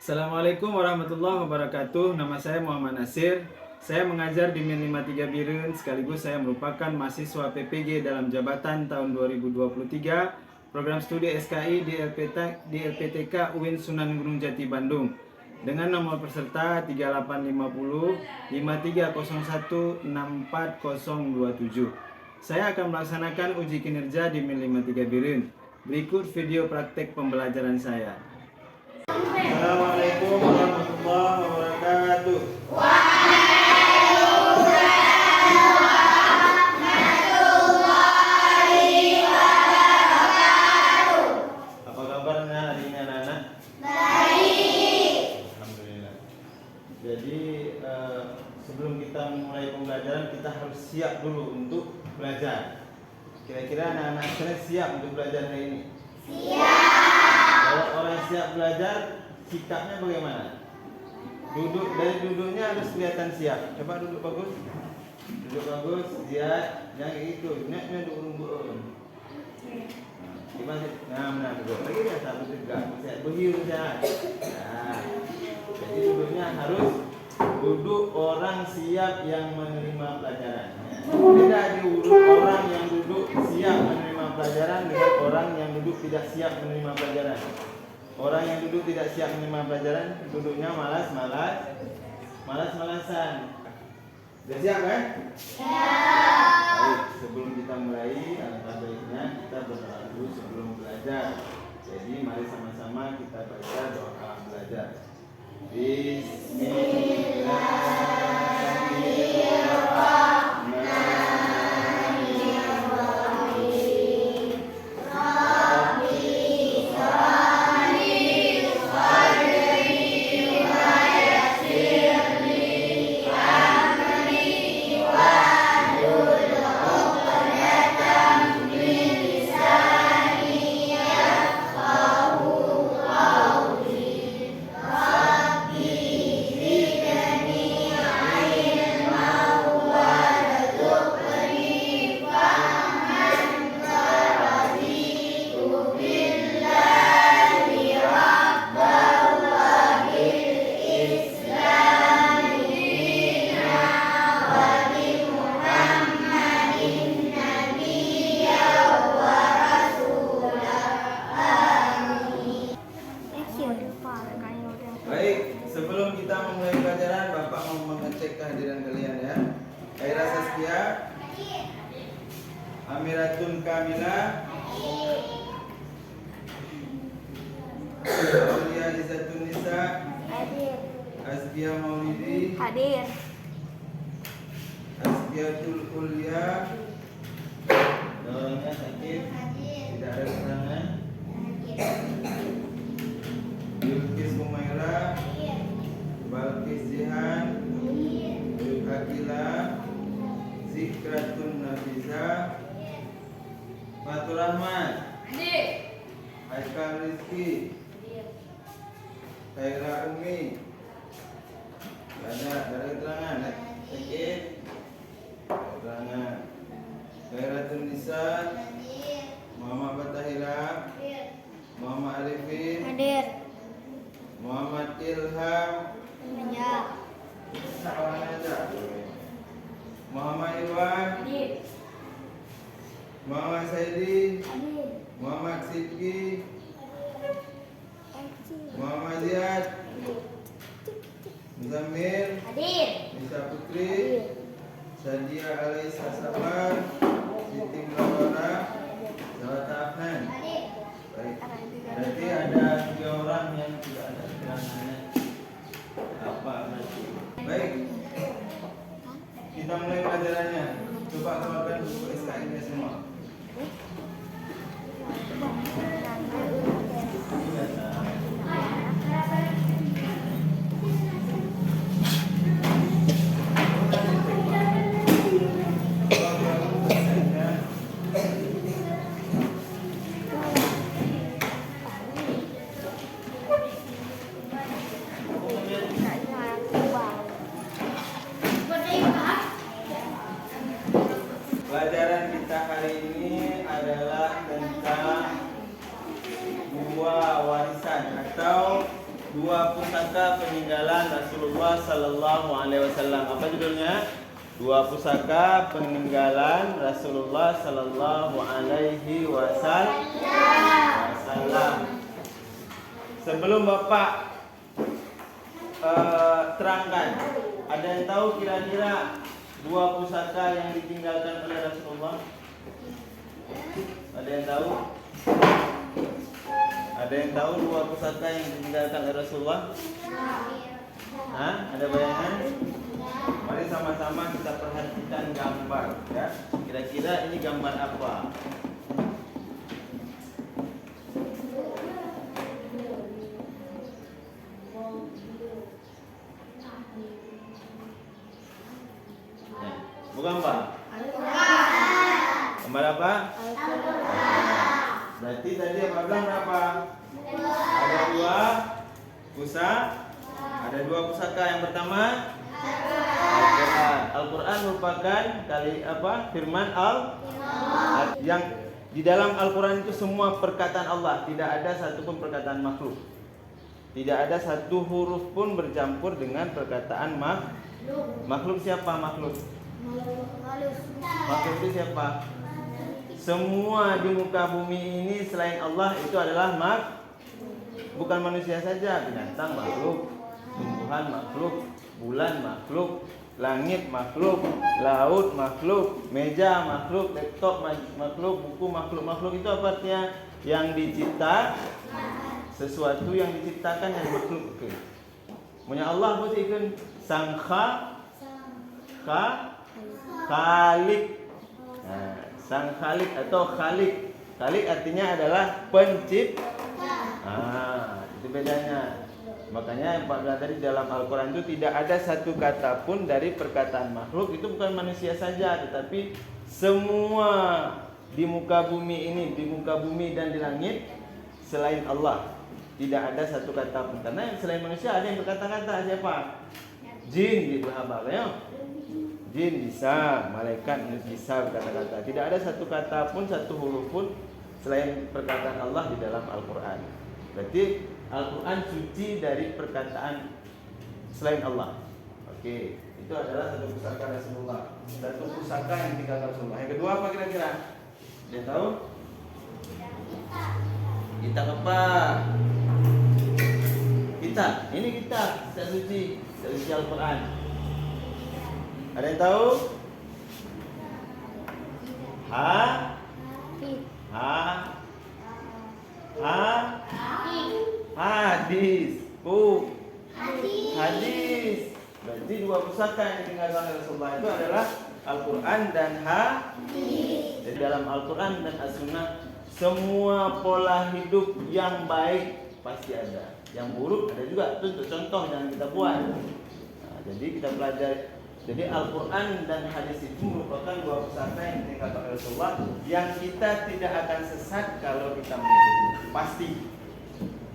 Assalamualaikum warahmatullahi wabarakatuh. Nama saya Muhammad Nasir. Saya mengajar di Min 53 Biren, sekaligus saya merupakan mahasiswa PPG dalam jabatan tahun 2023 program studi SKI di LPTK UIN Sunan Gunung Jati Bandung dengan nomor peserta 3850 5301 64027. Saya akan melaksanakan uji kinerja di Min 53 Biren. Berikut video praktek pembelajaran saya. Assalamualaikum warahmatullahi wabarakatuh. Apa kabarnya hari ini anak-anak? Baik. Alhamdulillah. Jadi sebelum kita memulai pembelajaran kita harus siap dulu untuk belajar. Kira-kira anak-anak sekalian siap untuk belajar hari ini? Kalau orang siap belajar, sikapnya bagaimana? Dari duduknya harus kelihatan siap. Coba duduk bagus. Duduk bagus, lihat. Jangan gitu. Nyaknya duduk. Gimana? Nah, benar duduk. Lagi ya, satu tegak. Berhiru sehat. Nah, jadi duduknya harus duduk orang siap yang menerima pelajaran. Beda diurut orang yang duduk siap menerima pelajaran dengan orang yang duduk tidak siap menerima pelajaran. Orang yang duduk tidak siap menerima pelajaran, duduknya malas-malasan. Sudah siap kan? Siap. Baik, sebelum kita mulai, alangkah baiknya kita berdoa dulu sebelum belajar. Jadi mari sama-sama kita baca doa belajar. Baik, sebelum kita memulai pelajaran, Bapak mau mengecek kehadiran kalian ya. Khaira Saskia, Amiratun Kamila, Aulia Izzatun Nisa, Azkia Maulidi, Hadir. Azkiatul Ulia, orangnya sakit, tidak ada keterangan. Yulkis Humaira, Balkis Jihan, Yul Akila, Zikratun Nafiza, Fatur Rahman, Haikal Rizki, Khaira Umi. Ada keterangan, sakit, keterangan. Khairatun Nisa, Muhammad Batahila, Muhammad Arifin, Hadir. Muhammad Ilham, Ya. Sawan aja. Muhammad Iwan, Hadir. Muhammad Saidi, Hadir. Muhammad Sidki, Muhammad Ziyad, Muzammil, Hadir. Nisa Putri, Sadia Alaisa Sabar, Siti Mulawara, Zawata Afnan. Baik. Berarti ada 3 orang yang tidak ada keterangannya. Apa berarti? Baik. Kita mulai pelajarannya. Coba keluarkan buku SKI-nya semua. Pelajaran kita hari ini dua pusaka peninggalan Rasulullah Sallallahu Alaihi Wasallam. Apa judulnya? Dua pusaka peninggalan Rasulullah Sallallahu Alaihi Wasallam. Sebelum Bapak terangkan, ada yang tahu kira-kira dua pusaka yang ditinggalkan oleh Rasulullah? Ada yang tahu? Ada yang tahu dua pusaka yang ditinggalkan oleh Rasulullah? Hah? Ada bayangan? Mari sama-sama kita perhatikan gambar, ya. Kira-kira ini gambar apa? Bukan Pak? Gambar apa? Berarti tadi apa bilang berapa? Ada dua pusaka. Yang pertama Al-Quran. Al-Quran merupakan firman yang di dalam Al-Quran itu semua perkataan Allah, tidak ada satupun perkataan makhluk. Tidak ada satu huruf pun bercampur dengan perkataan makhluk. Siapa makhluk? Makhluk itu siapa? Semua di muka bumi ini selain Allah itu adalah bukan manusia saja, binatang makhluk, tumbuhan makhluk, bulan makhluk, langit makhluk, laut makhluk, meja makhluk, laptop makhluk, buku makhluk. Itu apa artinya? Yang dicipta, sesuatu yang diciptakan yang makhluk. Punya Allah apa sih kan? Khalik. Nah, sang Khalik atau Khalik. Khalik artinya adalah pencipta. Itu bedanya. Makanya Pak bilang tadi dalam Al-Quran itu tidak ada satu kata pun dari perkataan makhluk. Itu bukan manusia saja, tetapi semua di muka bumi ini, di muka bumi dan di langit selain Allah. Tidak ada satu kata pun. Karena selain manusia ada yang berkata-kata. Siapa? Jin gitu ya. Jin bisa, malaikat bisa berkata-kata. Tidak ada satu kata pun, satu huruf pun selain perkataan Allah di dalam Al-Quran. Berarti Al-Quran suci dari perkataan selain Allah. Oke, itu adalah satu pusaka Rasulullah. Satu pusaka yang ditinggalkan Rasulullah. Yang kedua apa kira-kira? Dia tahu? Kitab apa? Kitab. Ini kitab suci Al-Quran. Ada yang tahu? Hadis. Hadis. Berarti dua pusaka yang ditinggalkan oleh Rasulullah itu adalah Al-Quran dan hadis. Jadi dalam Al-Quran dan As-Sunnah semua pola hidup yang baik pasti ada. Yang buruk ada juga. Itu untuk contoh yang kita buat. Jadi kita pelajari. Jadi Al-Quran dan hadis itu merupakan dua pusaka yang ditinggalkan oleh Rasulullah yang kita tidak akan sesat kalau kita mengikuti. Pasti.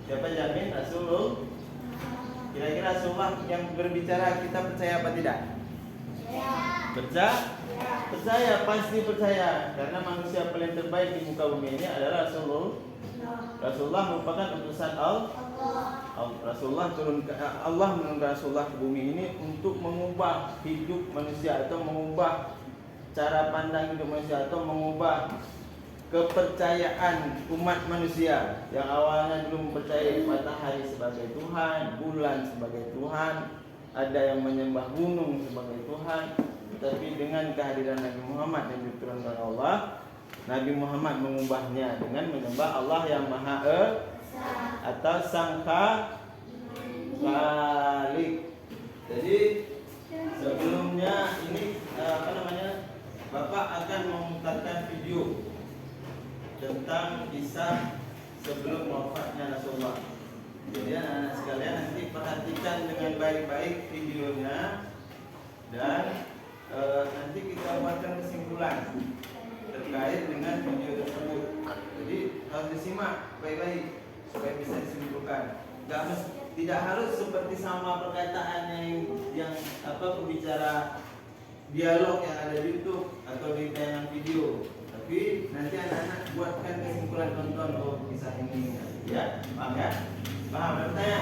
Siapa jamin? Rasulullah. Kira-kira Rasulullah yang berbicara kita percaya apa tidak? Percaya, pasti percaya. Karena manusia paling terbaik di muka bumi ini adalah Rasulullah merupakan utusan Allah. Allah menurunkan Rasulullah ke bumi ini untuk mengubah hidup manusia atau mengubah cara pandang hidup manusia atau mengubah kepercayaan umat manusia yang awalnya belum percaya matahari sebagai Tuhan, bulan sebagai Tuhan, ada yang menyembah gunung sebagai Tuhan. Tapi dengan kehadiran Nabi Muhammad yang diturunkan Allah, Nabi Muhammad mengubahnya dengan menyembah Allah yang Maha atau Sang Khalik. Jadi sebelumnya ini Bapak akan memutarkan video tentang kisah sebelum wafatnya Rasulullah. Jadi anak-anak sekalian nanti perhatikan dengan baik-baik videonya dan nanti kita buatkan kesimpulan terkait dengan video tersebut. Jadi harus disimak baik-baik supaya bisa disimpulkan. Tidak harus seperti sama perkataan yang pembicara dialog yang ada di YouTube atau di tayangan video. Tapi nanti anak-anak buatkan kesimpulan, tonton kisah ini, ya, paham ya? Paham? Bertanya?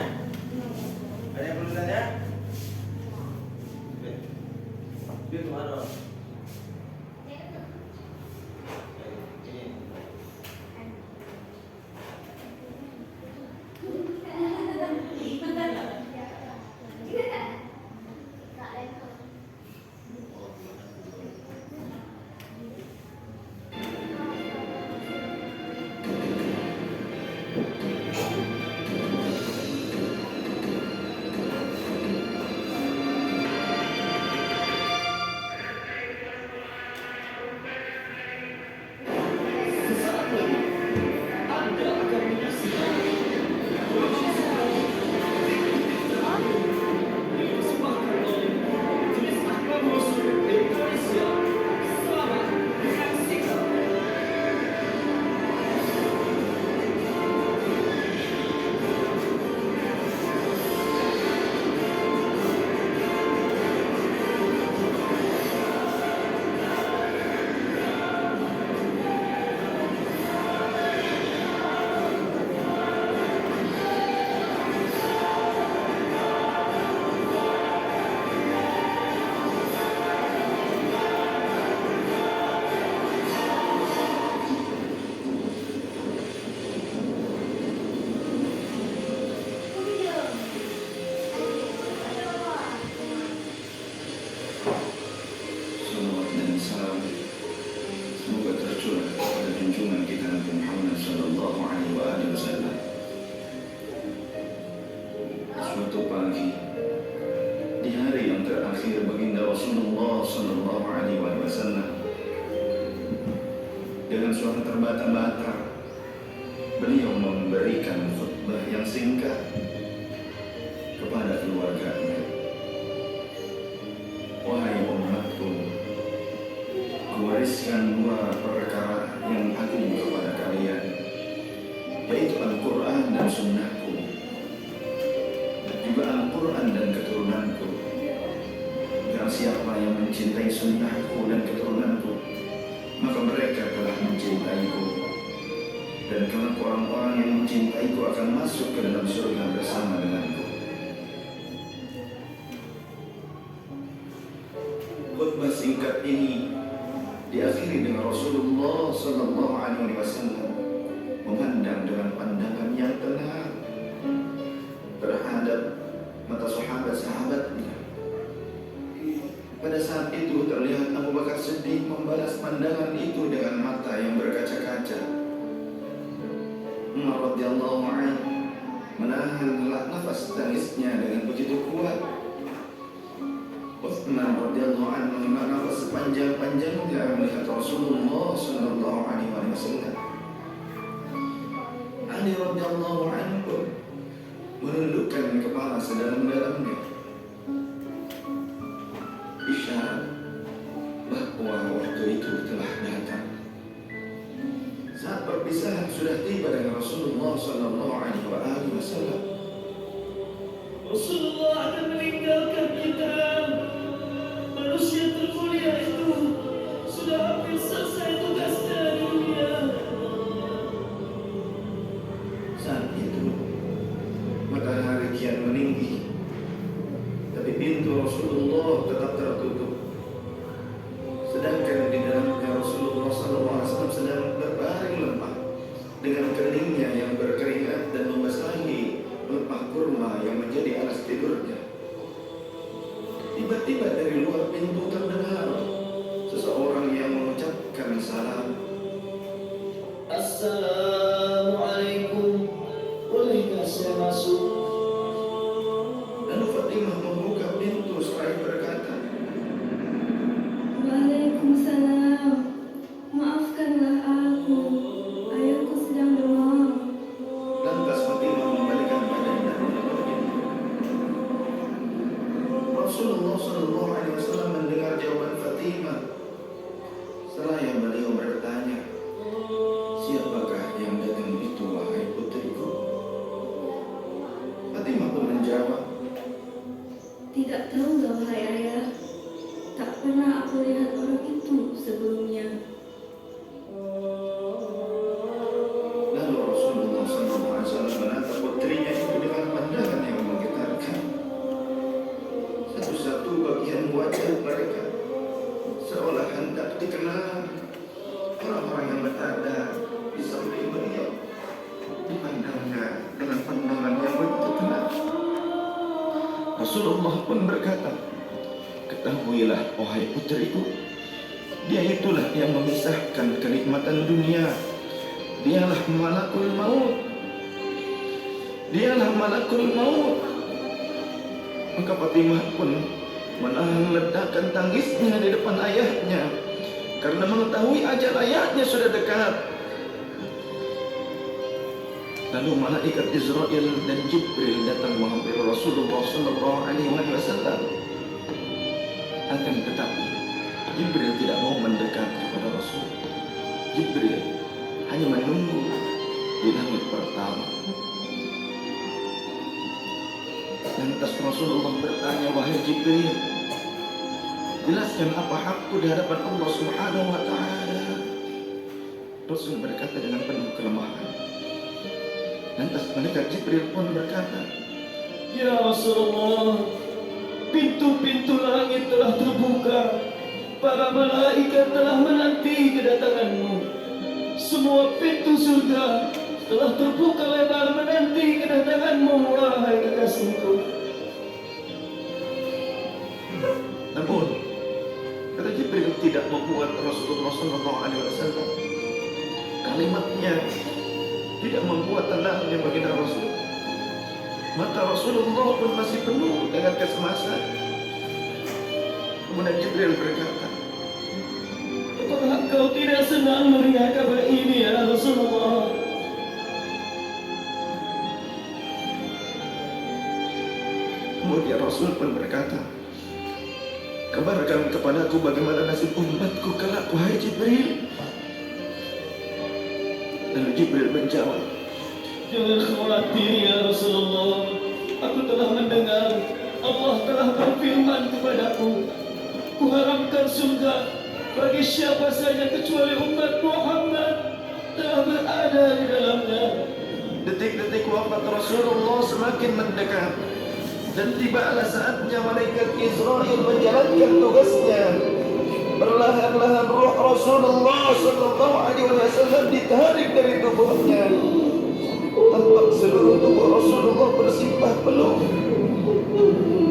terakhir baginda Rasulullah Sallallahu Alaihi Wasallam dengan suara terbata-bata beliau memberikan khutbah yang singkat kepada keluarganya. Wahai umatku, kuwariskan dua perkara yang agung kepada kalian, yaitu Al-Quran dan Sunnahku, juga Al-Quran dan keturunanku. Dan siapa yang mencintai Sunnahku dan keturunanku, maka mereka telah mencintaiku. Dan kelak orang-orang yang mencintaiku akan masuk ke dalam surga bersama denganku. Khutbah singkat ini diakhiri dengan Rasulullah Sallallahu Alaihi Wasallam memandang dengan pandangan yang tenang terhadap mata sahabat-sahabatnya. Pada saat itu terlihat Abu Bakar Siddiq membalas pandangan itu dengan mata yang berkaca-kaca. Umar radhiyallahu anhu menahan nafas tangisnya dengan begitu kuat. Utsman radhiyallahu anhu menahan nafas sepanjang-panjangnya melihat Rasulullah sallallahu alaihi wasallam. Ali radhiyallahu anhu menundukkan kepala sedalam-dalamnya, isyarat bahwa waktu itu telah datang. Saat perpisahan sudah tiba dengan Rasulullah sallallahu alaihi wasallam. Rasulullah akan meninggalkan kita. Manusia termulia itu sudah hampir selesai tugasnya di dunia. Saat itu matahari kian meninggi, tapi pintu Rasulullah tetap tertutup. Sedangkan di dalamnya Rasulullah SAW sedang berbaring lemah dengan keningnya yang berkeringat dan membasahi pelepah kurma yang menjadi alas tidurnya. Tiba-tiba dari luar pintu terdengar seseorang yang mengucapkan salam. Assalamualaikum, bolehkah saya masuk? Lalu Fatimah membuka pintu seraya berkata, Waalaikumsalam. Maafkanlah aku, ayahku sedang demam. lantas Fatimah membalikan badannya dan menutup pintu. Rasulullah Sallallahu Alaihi Wasallam mendengar jawaban Fatimah. Seraya beliau bertanya, siapakah yang datang itu, wahai putriku? Fatimah pun menjawab, Tidak tahu wahai ayah. Tak pernah aku lihat orang itu sebelumnya. lalu Rasulullah Sallallahu Alaihi Wasallam menatap putrinya itu dengan pandangan yang menggetarkan. Satu-satu bagian wajah mereka seolah hendak dikenal. Orang-orang yang berada di samping beliau dipandangnya dengan pandangan yang begitu tenang. Rasulullah pun berkata, ketahuilah wahai putriku, dia itulah yang memisahkan kenikmatan dunia. Dialah malakul maut. Dialah malakul maut. Maka Fatimah pun menahan ledakan tangisnya di depan ayahnya karena mengetahui ajal ayahnya sudah dekat. Lalu malaikat Israel dan Jibril datang menghampiri Rasulullah Sallallahu Alaihi Wasallam. Akan tetapi Jibril tidak mau mendekat kepada Rasul. Jibril hanya menunggu di langit pertama. Lantas Rasulullah bertanya, wahai Jibril, jelaskan apa hakku di hadapan Allah Subhanahu wa Ta'ala. Rasul berkata dengan penuh kelemahan. Lantas malaikat Jibril pun berkata, Ya Rasulullah, pintu-pintu langit telah terbuka. Para malaikat telah menanti kedatanganmu. Semua pintu surga telah terbuka lebar menanti kedatanganmu, wahai kekasihku. namun kata Jibril tidak membuat Rasulullah SAW. Kalimatnya tidak membuat tenangnya baginda Rasul. Mata Rasulullah pun masih penuh dengan kecemasan. Kemudian Jibril berkata, Apakah kau tidak senang melihat kabar ini ya Rasulullah? kemudian Rasul pun berkata, kabarkan kepadaku bagaimana nasib umatku kelak, wahai Jibril. Lalu Jibril menjawab, Jangan khawatir ya Rasulullah. Aku telah mendengar Allah telah berfirman kepadaku, Kuharamkan surga bagi siapa saja kecuali umat Muhammad telah berada di dalamnya. detik-detik wafat Rasulullah semakin mendekat, dan tibalah saatnya malaikat Israel menjalankan tugasnya. Perlahan-lahan roh Rasulullah sallallahu alaihi wasallam ditarik dari tubuhnya. Tampak seluruh tubuh Rasulullah bersimpah peluh.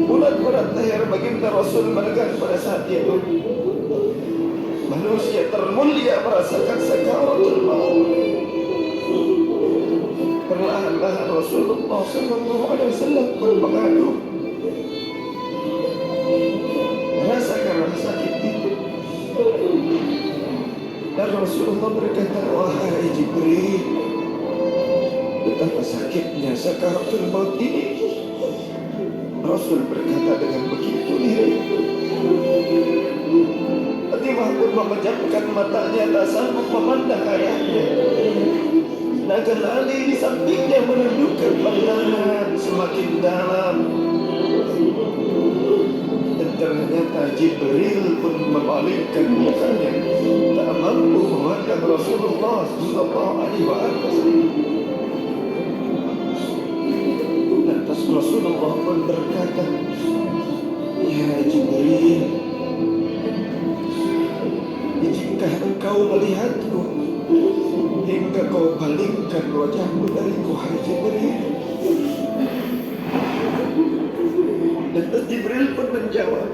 Bulat-bulat leher baginda Rasul menegang pada saat itu. Manusia termulia merasakan sakaratul maut. Perlahan-lahan Rasulullah sallallahu alaihi wasallam pun mengadu merasakan rasa sakit itu. Dan Rasulullah berkata, wahai Jibril, betapa sakitnya sakaratul maut ini. Rasul berkata dengan begitu lirih. Fatimah pun memejamkan matanya, tak sanggup memandang ayahnya. Sedangkan Ali di sampingnya menundukkan pandangan semakin dalam. Dan ternyata Jibril pun membalikkan mukanya, tak mampu memandang Rasulullah sallallahu alaihi wasallam. Lantas Rasulullah pun berkata, ya Jibril, jika engkau melihatku hingga kau palingkan wajahmu dariku, hai Jibril. Lantas Jibril pun menjawab,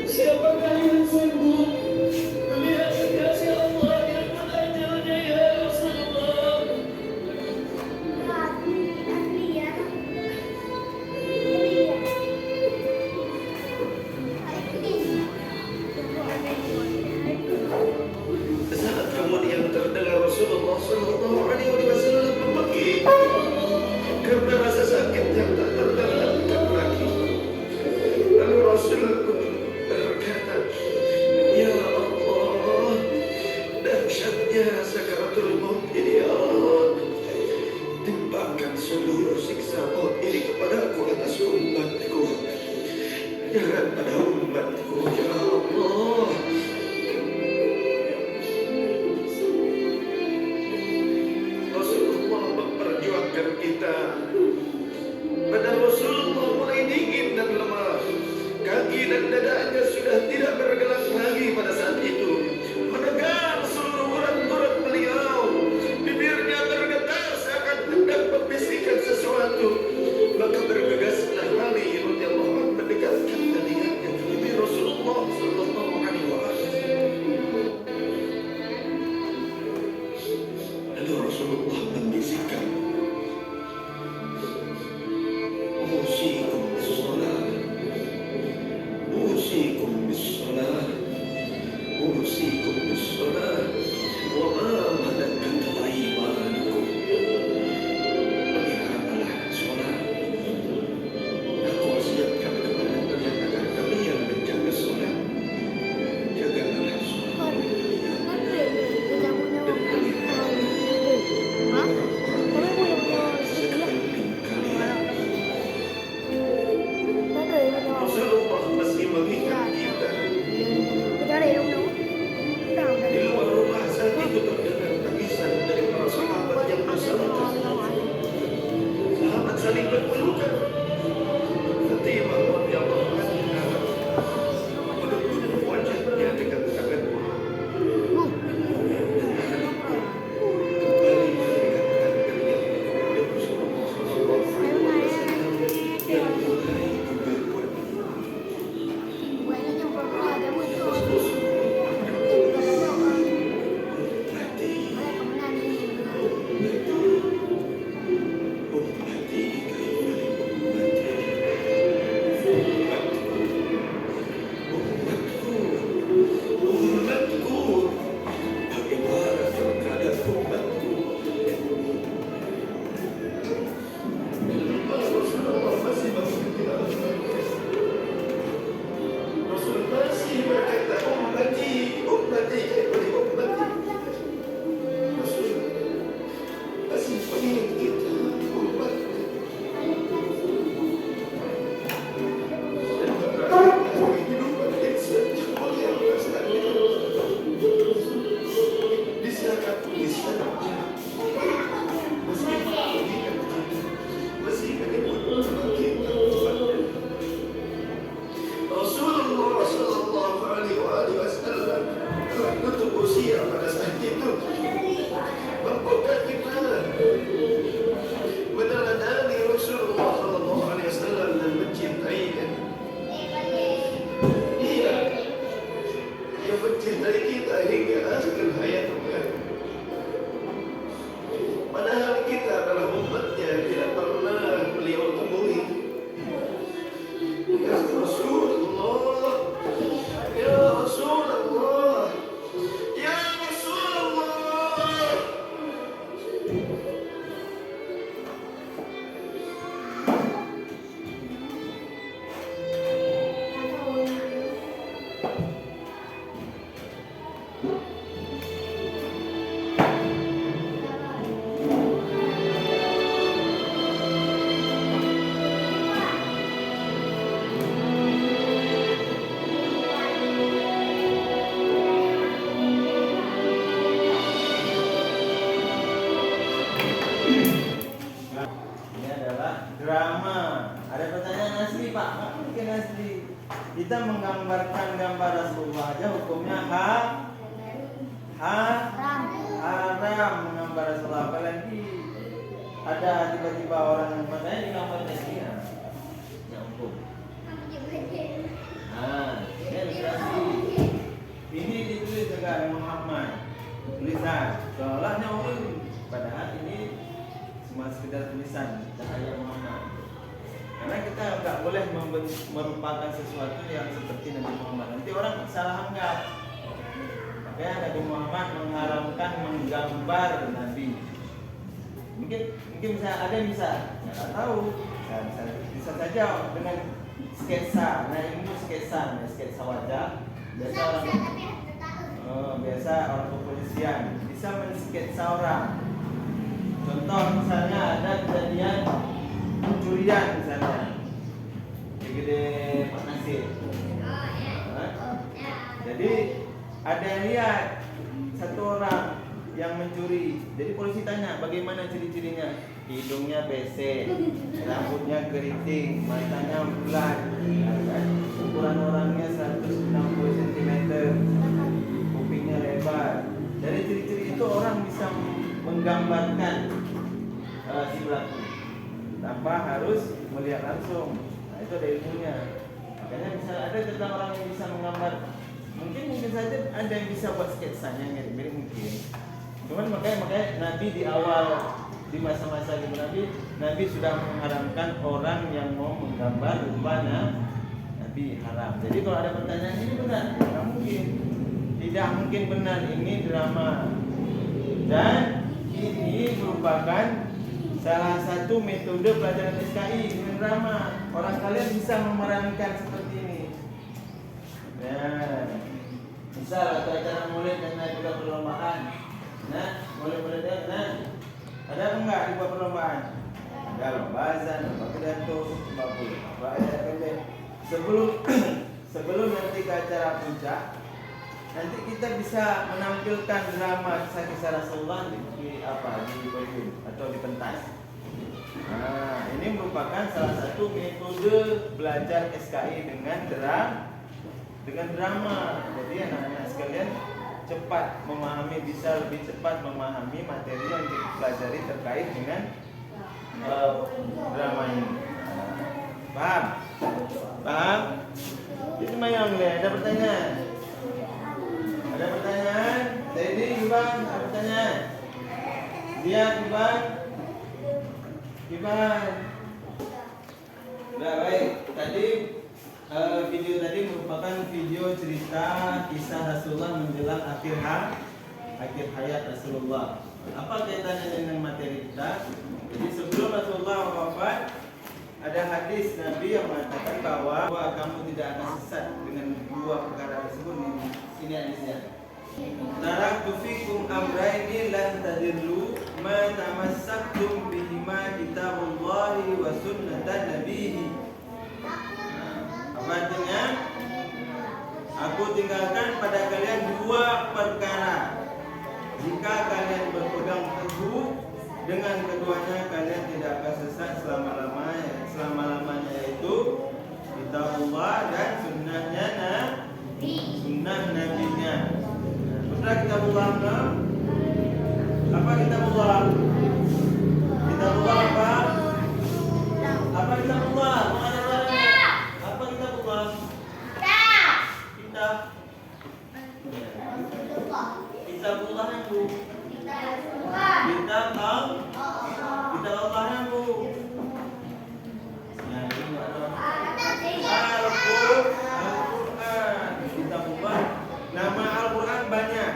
Siapakah yang sanggup melihat kekasih Allah yang mengajarnya ya Rasulullah? saat kemudian terdengar Rasulullah sallallahu alaihi wasallam membekik karena rasa sakit yang tak tertahankan lagi. Lalu Rasul pun berkata, ya Allah, dahsyatnya sakaratul maut ini ya Allah. Timpakan seluruh siksa maut ini kepadaku atas umatku. Jangan pada umatku ya Allah. Rasulullah memperjuangkan kita. Badan Rasulullah mulai dingin dan lemah. Kaki dan dadanya sudah tidak bergerak lagi pada saat itu. Menegang seluruh urat-urat beliau. Bibirnya bergetar seakan hendak membisikkan sesuatu. Maka bergegaslah Ali radhiyallahu anhu mendekatkan telinganya ke bibir Rasulullah sallallahu alaihi wasallam. Lalu Rasulullah membisikkan, Usikum bis-salat, Usikum bis-salat, Usikum bis-salat, wa ma malakat aymanukum. Peliharalah salat. Aku wasiatkan kepada kalian agar kalian menjaga salat. Jagalah salat kalian dan peliharalah sekeliling kalian. Rasulullah masih mengingat kita. Di luar rumah saat itu terdengar asli Pak, nggak mungkin asli. Kita menggambarkan gambar Rasulullah aja hukumnya haram menggambar Rasulullah. Apalagi ada tiba-tiba orang yang matanya digambarnya dia, ya hukum. Nah, ini ilustrasi. Ini ditulis dengan Muhammad, tulisan seolahnya padahal ini cuma sekedar tulisan cahaya Muhammad. Karena kita nggak boleh merupakan sesuatu yang seperti Nabi Muhammad. Nanti orang salah anggap. Makanya Nabi Muhammad mengharamkan menggambar Nabi. Mungkin bisa ada yang bisa, nggak tahu. Bisa saja dengan sketsa. Nah ini sketsa wajah. Biasa orang kepolisian bisa mensketsa orang. Contoh misalnya ada kejadian pencurian misalnya di Gede Pak Nasir. Jadi ada yang lihat satu orang yang mencuri. Jadi polisi tanya bagaimana ciri-cirinya. Hidungnya besek, rambutnya keriting, matanya bulat, ukuran orangnya 160 cm, kupingnya lebar. Dari ciri-ciri itu orang bisa menggambarkan si pelaku tanpa harus melihat langsung. Nah itu ada ilmunya. Makanya bisa ada tentang orang yang bisa menggambar. Mungkin saja ada yang bisa buat sketsanya mirip-mirip mungkin. Cuman makanya Nabi di awal di masa-masa Nabi sudah mengharamkan orang yang mau menggambar rupanya Nabi haram. Jadi kalau ada pertanyaan ini benar, tidak mungkin. Tidak mungkin benar, ini drama. Dan ini merupakan salah satu metode pelajaran SKI dengan drama. Orang kalian bisa memerankan seperti ini. Nah, misal atau acara maulid dan juga perlombaan. Nah, boleh deh. Nah, ada apa enggak dibuat perlombaan? Ada lomba azan, lomba pidato, lomba ayat pendek. Sebelum nanti ke acara puncak, nanti kita bisa menampilkan drama kisah-kisah Rasulullah di podium atau di pentas. Nah, ini merupakan salah satu metode belajar SKI dengan drama. Jadi anak-anak sekalian bisa lebih cepat memahami materi yang dipelajari terkait dengan drama ini. Paham? Itu mayang deh. Ada pertanyaan? Tadi Iban, ada pertanyaan? Dia Iban. Nah, baik. Tadi video tadi merupakan video cerita kisah Rasulullah menjelang akhir hayat Rasulullah. Apa kaitannya dengan materi kita? Jadi sebelum Rasulullah wafat, ada hadis Nabi yang mengatakan bahwa kamu tidak akan sesat dengan dua perkara tersebut. Ini hadisnya. Taraktu fikum amrayni lan tadillu ma tamassaktum bihima kitabullahi wa sunnatan nabiyhi. Apa artinya? Aku tinggalkan pada kalian dua perkara. Jika kalian berpegang teguh dengan keduanya, kalian tidak akan sesat selama-lamanya, yaitu kitabullah dan sunnah nabinya. Betul kitabullah apa? Apa kitabullah? Kitabullah apa? Apa kitabullah? Apa kitabullah? Kitabullah yang bu. Kitab Allah yang bu. Al-Quran. Kitabullah. Nama Al-Quran banyak.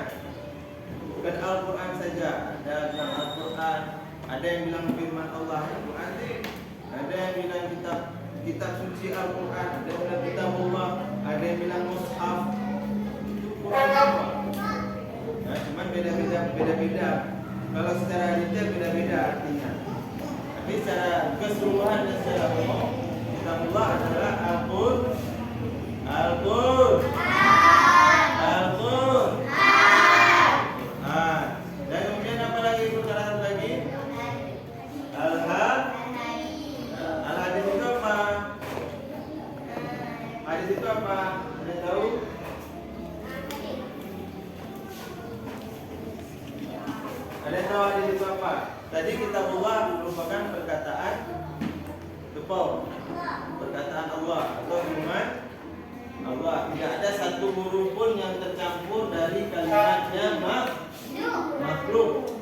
Bukan Al-Quran saja. Ada Al-Quran. Ada yang bilang firman Allah Al-Quran. Ada yang bilang kitab suci Al-Quran. Ada yang bilang kitabullah. Ada yang bilang mushaf. Itu Quran semua. Nah, cuman beda-beda. Kalau secara detail beda-beda artinya. Tapi secara keseluruhan dan secara umum, kitabullah adalah Al-Quran. Dan kemudian apa lagi perkara lagi? Al-Hadis itu apa? hadis itu apa? Ada yang tahu? Ada yang tahu hadis itu apa? Tadi kitabullah merupakan perkataan kepau, perkataan Allah atau firman Allah. Tidak ada satu huruf pun yang tercampur dari kalimatnya makhluk.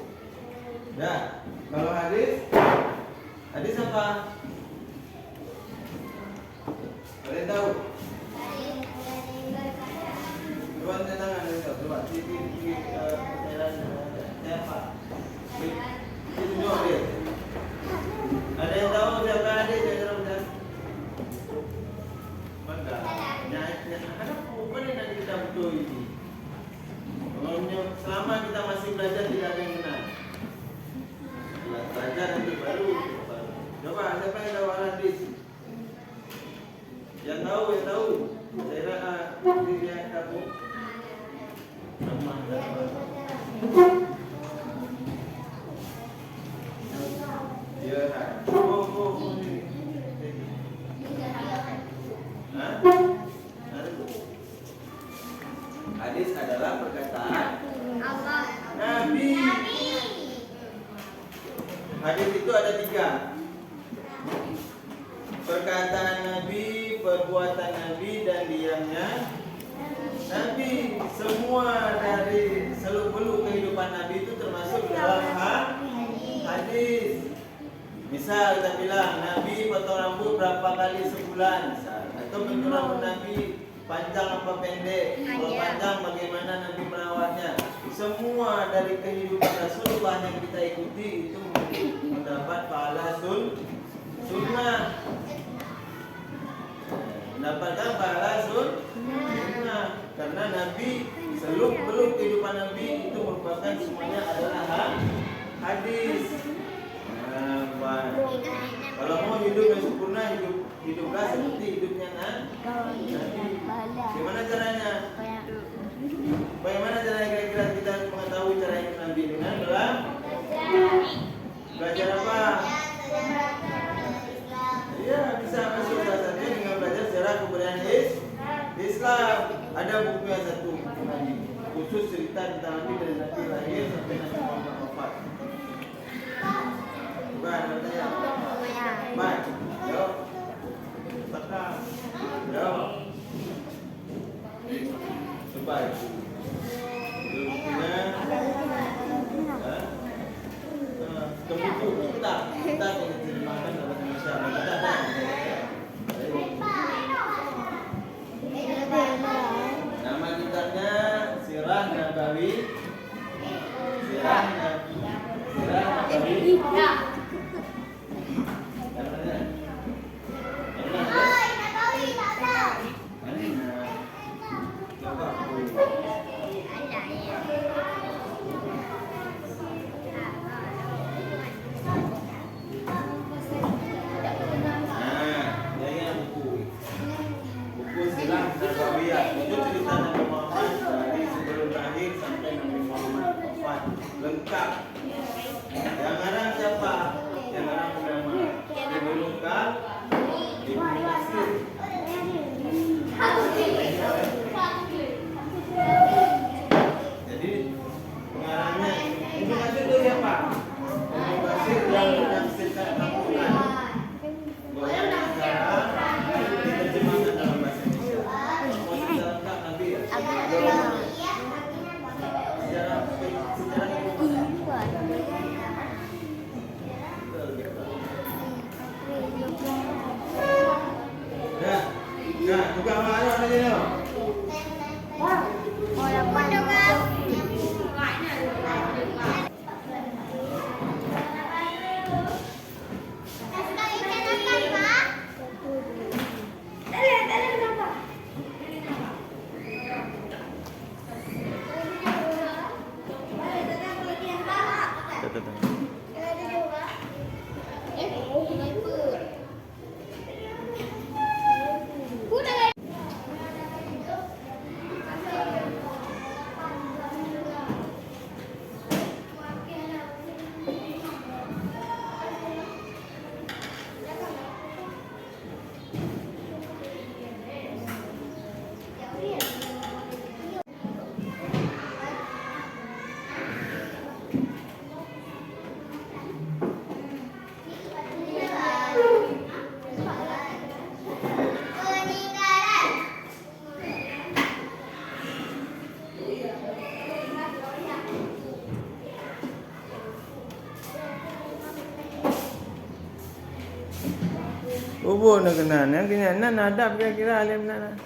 Nah, kalau hadis apa? Ada yang tahu? Coba tangan itu, coba siapa? Tunjuk dia. Ada yang tahu siapa hadis? Maka, ada bukan yang nanti kita betul ini. Selama kita masih belajar tidak ada yang benar. Belajar nanti baru. Coba siapa yang tahu hadis? Yang tahu. Saya dia kamu. Nama. Ya, hadis adalah perkataan Allah, Nabi. Hadis itu ada 3. Perkataan Nabi, perbuatan Nabi, dan diamnya Nabi. Semua dari seluk-beluk kehidupan Nabi itu termasuk dalam hadis. Misal kita bilang Nabi potong rambut berapa kali sebulan, misal. Atau potong rambut Nabi panjang apa pendek, kalau panjang bagaimana Nabi merawatnya. Semua dari kehidupan Rasulullah yang kita ikuti itu mendapat pahala sunnah. Mendapatkan pahala sunnah karena Nabi seluk-beluk kehidupan Nabi itu merupakan semuanya adalah hadis. Kalau mau hidup yang sempurna, hiduplah seperti hidupnya Nabi. Bagaimana caranya? Bagaimana caranya kira-kira kita mengetahui cara hidup Nabi? Dengan belajar apa? Iya, bisa masuk salah satunya dengan belajar sejarah kebudayaan Islam. Ada bukunya satu Nabi, khusus cerita tentang Nabi dari Nabi lahir sampai Nabi Muhammad wafat. Bukan, bertanya. Baik, jawab. Tekan. Jawab. Baik. Bukunya. Kemudian kita diterjemahkan dalam Indonesia. Kita ada. Nama kitabnya Sirah Nabawi. Sirah Nabawi. Lengkap. Yang ngarang siapa? Yang ngarang ulama. Ibnu Lengkap, Ibnu Katsir. Jadi pengarangnya Ibnu Katsir itu siapa? Ibnu Katsir yang menafsirkan Al-Quran. Boleh sekarang diterjemahkan dalam bahasa Indonesia. Posisi lengkap Nabi ya. Nah, buka mana aja nih? Kubur nak kenal. Yang kena nadab kira-kira alim nak.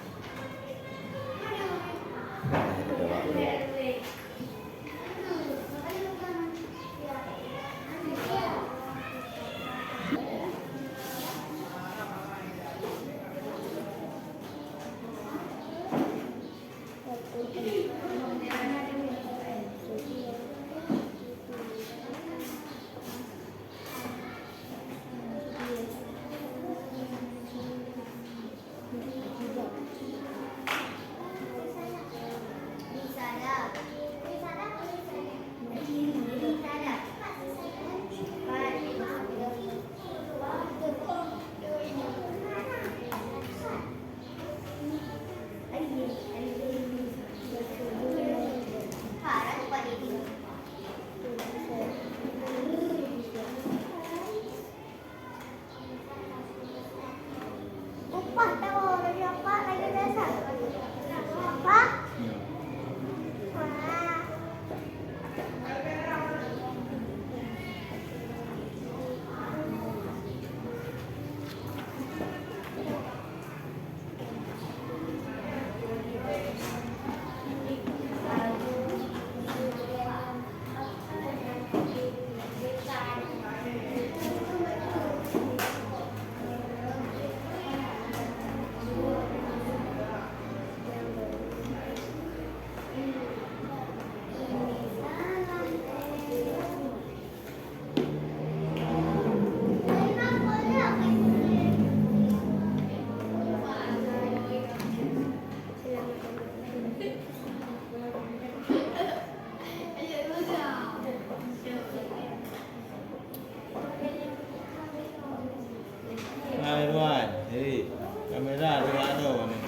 Tuan, jadi kamera dia ada ni.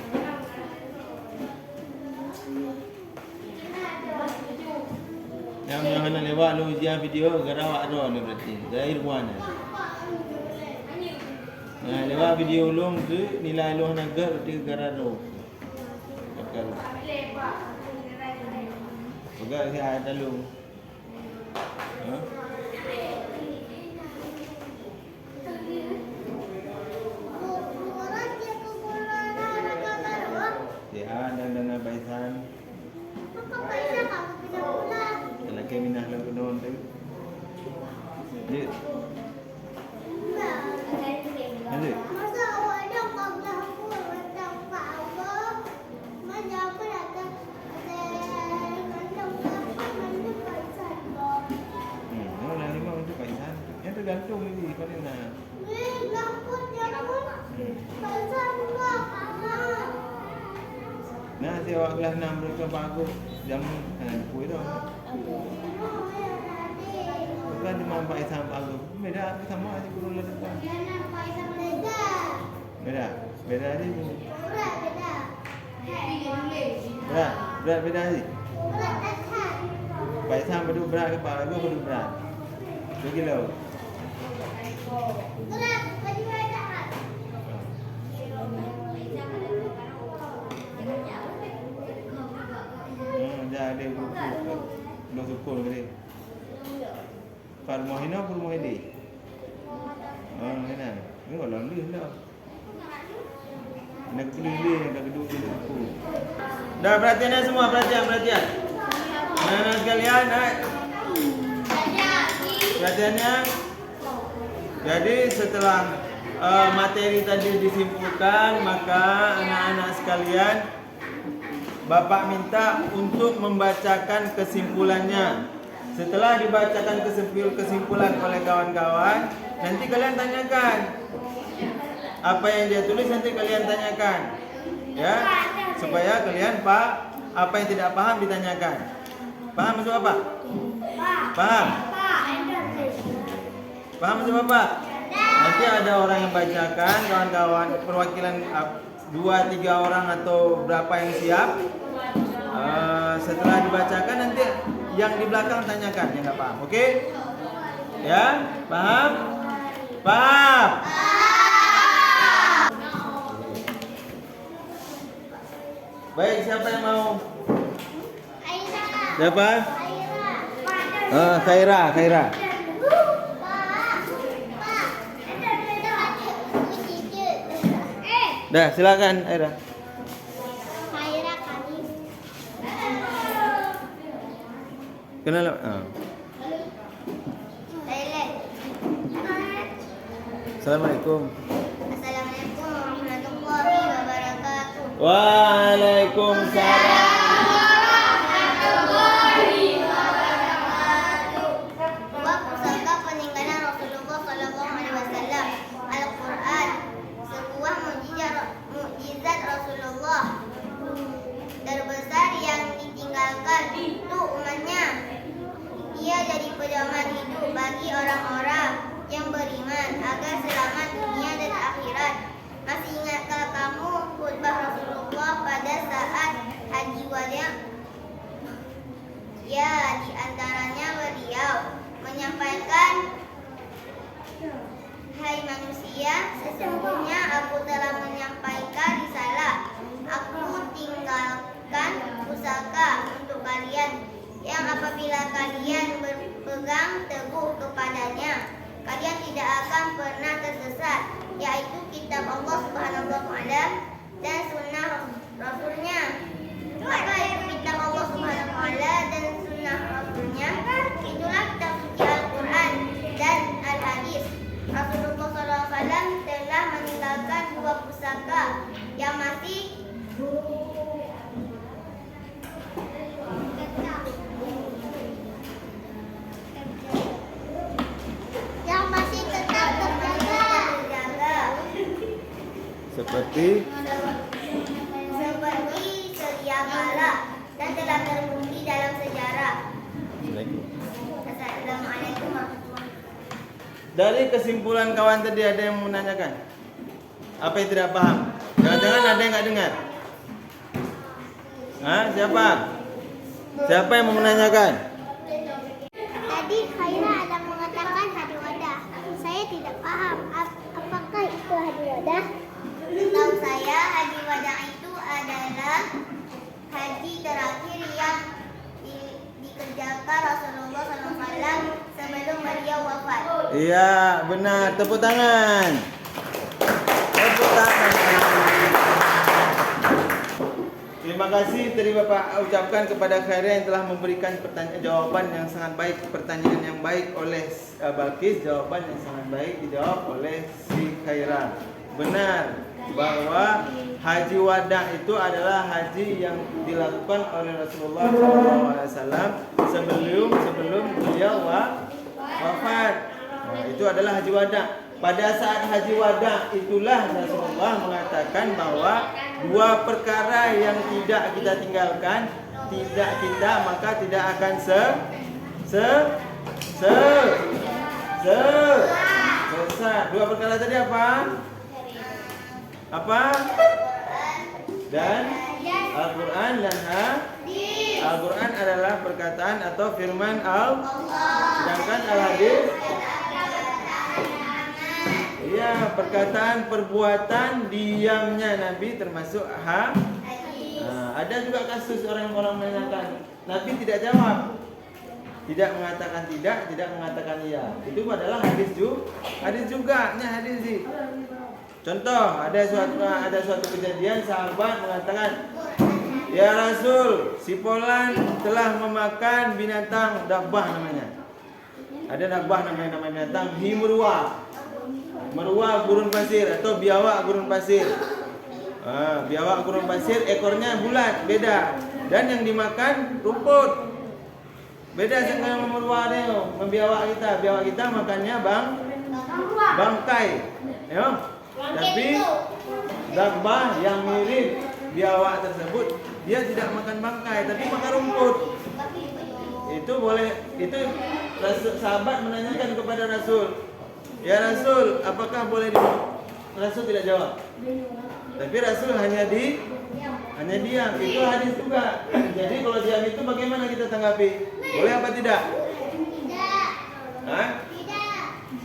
Yang nak lewat lu ujian video gerawak ada ni berarti. Dari Ruan. Nah, lewat video lu tu nilai lu nak ger di garado. Bakal. Pegang si ada lu. Ha? Dan baisan. Lagi minah lagu non tu. Dia. Ada. Masa awak ada kablah aku datang Pak Allah. Mana aku datang mana baisan. Orang lima untuk baisan. Yang tergantung ni pada nak. Laput dia pun. Baisan pula panas. Nah, si awak kelas 6 mereka bagus jam kuih dah. Bukan cuma baisan bagus. Beda sama aja kurang lebih. Jangan baisan beda. Beda. Beda ni. Berat beda. Berat beda ni. Berat tak. Baisan betul berat ke apa? Aku betul berat. 2 kilo. Berat bagi beda. Dah ada buku belum sukun ke dia. Farmah hina farmah ini. Hina. Ni kalau lih dah. Nak kelih nak kedua buku. Dah perhatian semua, perhatian. Anak sekalian, perhatiannya. Jadi setelah materi tadi disimpulkan, maka anak-anak sekalian Bapak minta untuk membacakan kesimpulannya. Setelah dibacakan kesimpulan oleh kawan-kawan, nanti kalian tanyakan. Apa yang dia tulis nanti kalian tanyakan. Ya, supaya kalian apa yang tidak paham ditanyakan. Paham maksud apa? Paham? Paham maksud apa? Nanti ada orang yang bacakan, kawan-kawan perwakilan 2-3 orang atau berapa yang siap. Setelah dibacakan nanti yang di belakang tanyakan yang nggak paham. Oke? Ya, paham? Paham? Baik, siapa yang mau? Siapa? Khaira. Dah, silakan Aira. Khaira kami. Kenal. Lele. Assalamualaikum. Assalamualaikum warahmatullahi wabarakatuh. Waalaikumsalam. Dua pusaka peninggalan Rasulullah Sallallahu Alaihi Wasallam. Al-Quran, sebuah mukjizat Rasulullah terbesar yang ditinggalkan untuk umatnya. Ia jadi pedoman hidup bagi orang-orang yang beriman agar selamat dunia dan akhirat. Masih ingatkah kamu khutbah Rasulullah pada saat Haji Wada? Ya, di antaranya beliau menyampaikan, hai manusia, sesungguhnya aku telah menyampaikan risalah. Aku tinggalkan pusaka untuk kalian yang apabila kalian berpegang teguh kepadanya, kalian tidak akan pernah tersesat, yaitu kitab Allah Subhanahu wa Ta'ala dan sunnah Rasulnya. Apa itu kitab Allah Subhanahu wa Ta'ala dan sunnah Rasulnya? Itulah kitab suci Al-Quran dan Al-Hadis. Rasulullah SAW telah meninggalkan dua pusaka yang masih tetap terjaga. Seperti sedia kala dan telah terbukti dalam sejarah. Assalamualaikum warahmatullahi wabarakatuh. dari kesimpulan kawan tadi ada yang menanyakan apa yang tidak paham? Jangan-jangan ada yang nggak dengar? Siapa? Siapa yang mau menanyakan? Tadi Khaira ada mengatakan Haji Wada. Saya tidak paham. Apakah itu Haji Wada? Setahu saya Haji Wada itu adalah haji terakhir yang dikerjakan Rasulullah SAW sebelum beliau wafat. Iya, benar. Tepuk tangan. Tepuk tangan. Terima kasih tadi Bapak ucapkan kepada Khaira yang telah memberikan jawaban yang sangat baik, pertanyaan yang baik oleh Balkis, jawaban yang sangat baik dijawab oleh si Khaira. Benar bahwa Haji Wada itu adalah haji yang dilakukan oleh Rasulullah SAW sebelum beliau wafat. Nah, itu adalah Haji Wada. Pada saat Haji Wada itulah Rasulullah mengatakan bahwa dua perkara yang tidak kita tinggalkan, tidak kita maka tidak akan sesat. Dua perkara tadi apa? Apa? Dan Al-Quran dan Al-Quran adalah perkataan atau firman Allah. Sedangkan Al-Hadis, iya, perkataan, perbuatan, diamnya Nabi termasuk ada juga kasus orang-orang menanyakan, Nabi tidak jawab, tidak mengatakan tidak mengatakan iya. Itu adalah hadis juga, hadis sih. Contoh, ada suatu kejadian sahabat mengatakan, ya Rasul, si Fulan telah memakan binatang dabbah namanya. Ada dabbah namanya binatang himruwa. Meruah gurun pasir atau biawak gurun pasir. Biawak gurun pasir ekornya bulat, beda. Dan yang dimakan rumput. Beda dengan meruah dia, membiawak kita. Biawak kita makannya bangkai. Ya. Tapi dabbah yang mirip biawak tersebut dia tidak makan bangkai tapi makan rumput. Itu boleh, itu sahabat menanyakan kepada Rasul, ya Rasul, apakah boleh dimakan? Rasul tidak jawab. Tapi Rasul hanya diam. Itu hadis juga. Jadi kalau diam itu bagaimana kita tanggapi? Boleh apa tidak? Tidak. Hah?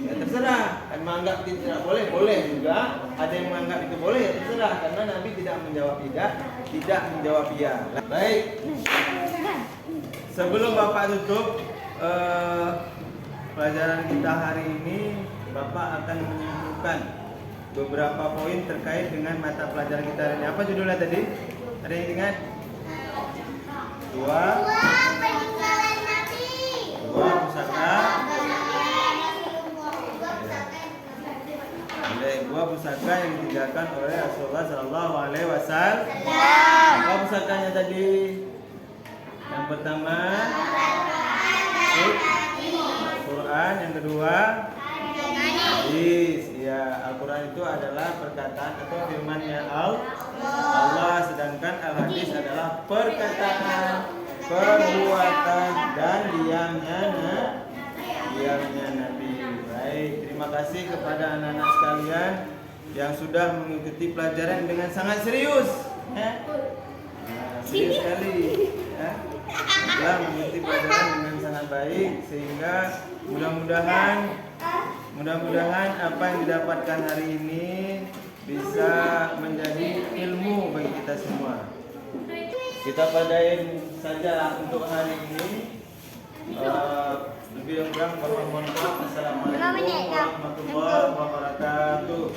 Ya terserah, kan menganggap tidak boleh juga, ada yang menganggap itu boleh, ya terserah, karena Nabi tidak menjawab tidak menjawab iya. Baik, sebelum Bapak tutup pelajaran kita hari ini, Bapak akan menyimpulkan beberapa poin terkait dengan mata pelajaran kita hari ini. Apa judulnya tadi? Ada yang ingat? Dua Peninggalan Nabi. pusaka. Dua pusaka yang ditinggalkan oleh Rasulullah Sallallahu Alaihi Wasallam. Apa pusakanya tadi? Yang pertama Al-Quran, yang kedua hadis. Ya, Al-Quran itu adalah perkataan atau firman-Nya Allah, sedangkan Al-Hadis adalah perkataan, perbuatan dan diamnya Nabi. Baik, terima kasih kepada anak-anak sekalian yang sudah mengikuti pelajaran dengan sangat serius. Serius sekali. Sudah mengikuti pelajaran dengan sangat baik, sehingga mudah-mudahan apa yang didapatkan hari ini bisa menjadi ilmu bagi kita semua. Kita padain saja untuk hari ini. Lebih kurang mohon maaf. Assalamualaikum warahmatullahi wabarakatuh.